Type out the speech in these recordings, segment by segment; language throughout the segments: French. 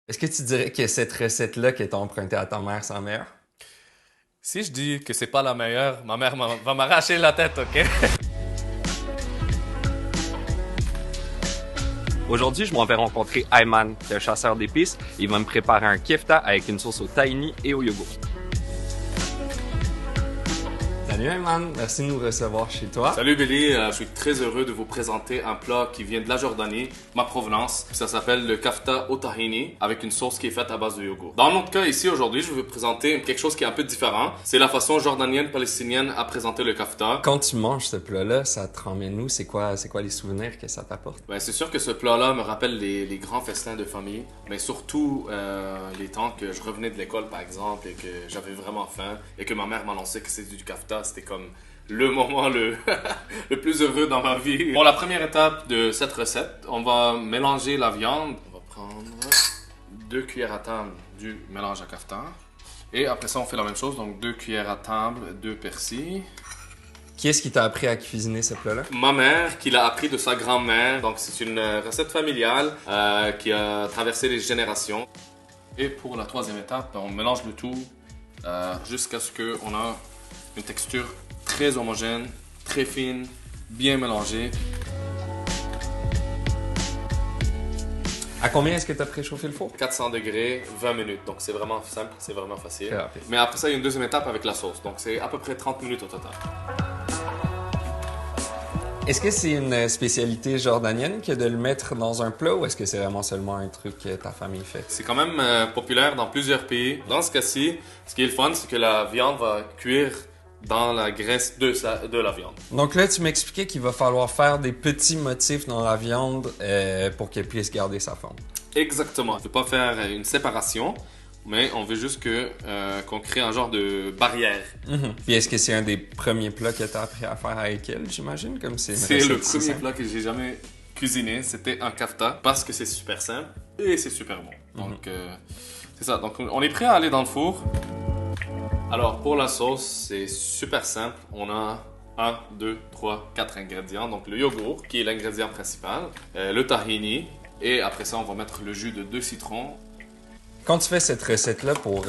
Est-ce que tu dirais que cette recette-là que t'as empruntée à ta mère, c'est la meilleure? Si je dis que c'est pas la meilleure, ma mère va m'arracher la tête, ok? Aujourd'hui, je m'en vais rencontrer Ayman, qui est un chasseur d'épices. Il va me préparer un kefta avec une sauce au tahini et au yogourt. Salut Ayman, merci de nous recevoir chez toi. Salut Billy, je suis très heureux de vous présenter un plat qui vient de la Jordanie, ma provenance. Ça s'appelle le kafta au tahini avec une sauce qui est faite à base de yogourt. Dans notre cas ici aujourd'hui, je vais vous présenter quelque chose qui est un peu différent. C'est la façon jordanienne-palestinienne à présenter le kafta. Quand tu manges ce plat-là, ça te ramène où? C'est quoi les souvenirs que ça t'apporte? Ben, c'est sûr que ce plat-là me rappelle les grands festins de famille, mais surtout les temps que je revenais de l'école par exemple et que j'avais vraiment faim et que ma mère m'annonçait que c'était du kafta. C'était comme le moment le plus heureux dans ma vie. Pour la première étape de cette recette, on va mélanger la viande. On va prendre 2 cuillères à table du mélange à kafta. Et après ça, on fait la même chose. Donc 2 cuillères à table de persil. Qui est-ce qui t'a appris à cuisiner ce plat-là? Ma mère, qui l'a appris de sa grand-mère. Donc c'est une recette familiale qui a traversé les générations. Et pour la troisième étape, on mélange le tout jusqu'à ce qu'on a une texture très homogène, très fine, bien mélangée. À combien est-ce que t'as préchauffé le four? 400 degrés, 20 minutes. Donc c'est vraiment simple, c'est vraiment facile. Très rapide. Mais après ça, il y a une deuxième étape avec la sauce. Donc c'est à peu près 30 minutes au total. Est-ce que c'est une spécialité jordanienne que de le mettre dans un plat ou est-ce que c'est vraiment seulement un truc que ta famille fait? C'est quand même populaire dans plusieurs pays. Dans ce cas-ci, ce qui est le fun, c'est que la viande va cuire dans la graisse de la viande. Donc là, tu m'expliquais qu'il va falloir faire des petits motifs dans la viande pour qu'elle puisse garder sa forme. Exactement. On ne veut pas faire une séparation, mais on veut juste qu'on crée un genre de barrière. Puis est-ce que c'est un des premiers plats que tu as appris à faire avec elle, j'imagine? Comme c'est une C'est le recette si premier simple. plat que j'ai jamais cuisiné. C'était un kafta parce que c'est super simple et c'est super bon. Donc, c'est ça. Donc, on est prêt à aller dans le four. Alors, pour la sauce, c'est super simple. On a 1, 2, 3, 4 ingrédients. Donc, le yogourt, qui est l'ingrédient principal, le tahini, et après ça, on va mettre le jus de 2 citrons. Quand tu fais cette recette-là pour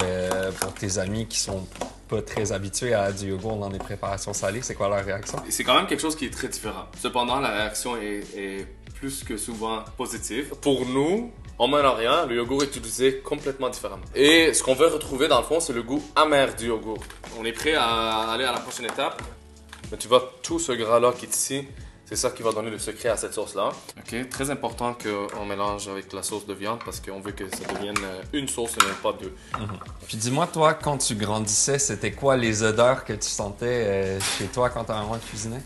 tes amis qui sont pas très habitués à du yogourt dans des préparations salées, c'est quoi leur réaction? Et c'est quand même quelque chose qui est très différent. Cependant, la réaction est plus que souvent positive. Pour nous, en Moyen-Orient, le yogourt est utilisé complètement différemment. Et ce qu'on veut retrouver dans le fond, c'est le goût amer du yogourt. On est prêt à aller à la prochaine étape. Mais tu vois, tout ce gras-là qui est ici, c'est ça qui va donner le secret à cette sauce-là. Ok, très important qu'on mélange avec la sauce de viande parce qu'on veut que ça devienne une sauce et non pas deux. Puis dis-moi, toi, quand tu grandissais, c'était quoi les odeurs que tu sentais chez toi quand ta maman cuisinait?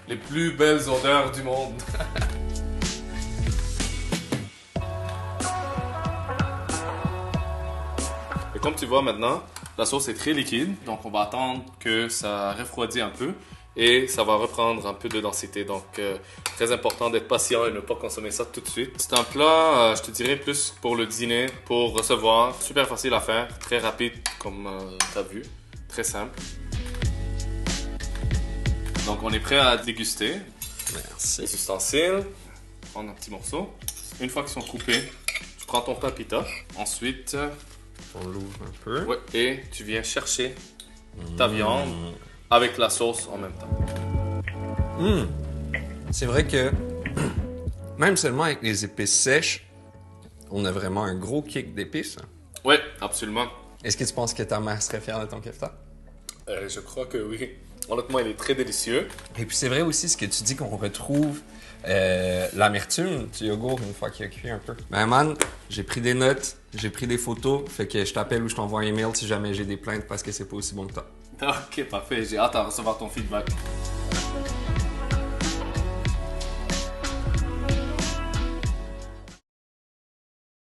Les plus belles odeurs du monde. Et comme tu vois maintenant, la sauce est très liquide, donc on va attendre que ça refroidisse un peu et ça va reprendre un peu de densité. Donc très important d'être patient et ne pas consommer ça tout de suite. C'est un plat, je te dirais, plus pour le dîner, pour recevoir. Super facile à faire, très rapide comme tu as vu, très simple. Donc on est prêt à déguster. Merci. Les ustensiles, prendre un petit morceau. Une fois qu'ils sont coupés, tu prends ton pain pita. Ensuite, On l'ouvre un peu. ouais, et tu viens chercher ta viande avec la sauce en même temps. C'est vrai que même seulement avec les épices sèches, on a vraiment un gros kick d'épices. Oui, absolument. Est-ce que tu penses que ta mère serait fière de ton kefta? Je crois que oui. Honnêtement, il est très délicieux. Et puis c'est vrai aussi ce que tu dis qu'on retrouve l'amertume du yogourt une fois qu'il a cuit un peu. Ben man, j'ai pris des notes, j'ai pris des photos, fait que je t'appelle ou je t'envoie un email si jamais j'ai des plaintes parce que c'est pas aussi bon que toi. Ok, parfait. J'ai hâte à recevoir ton feedback.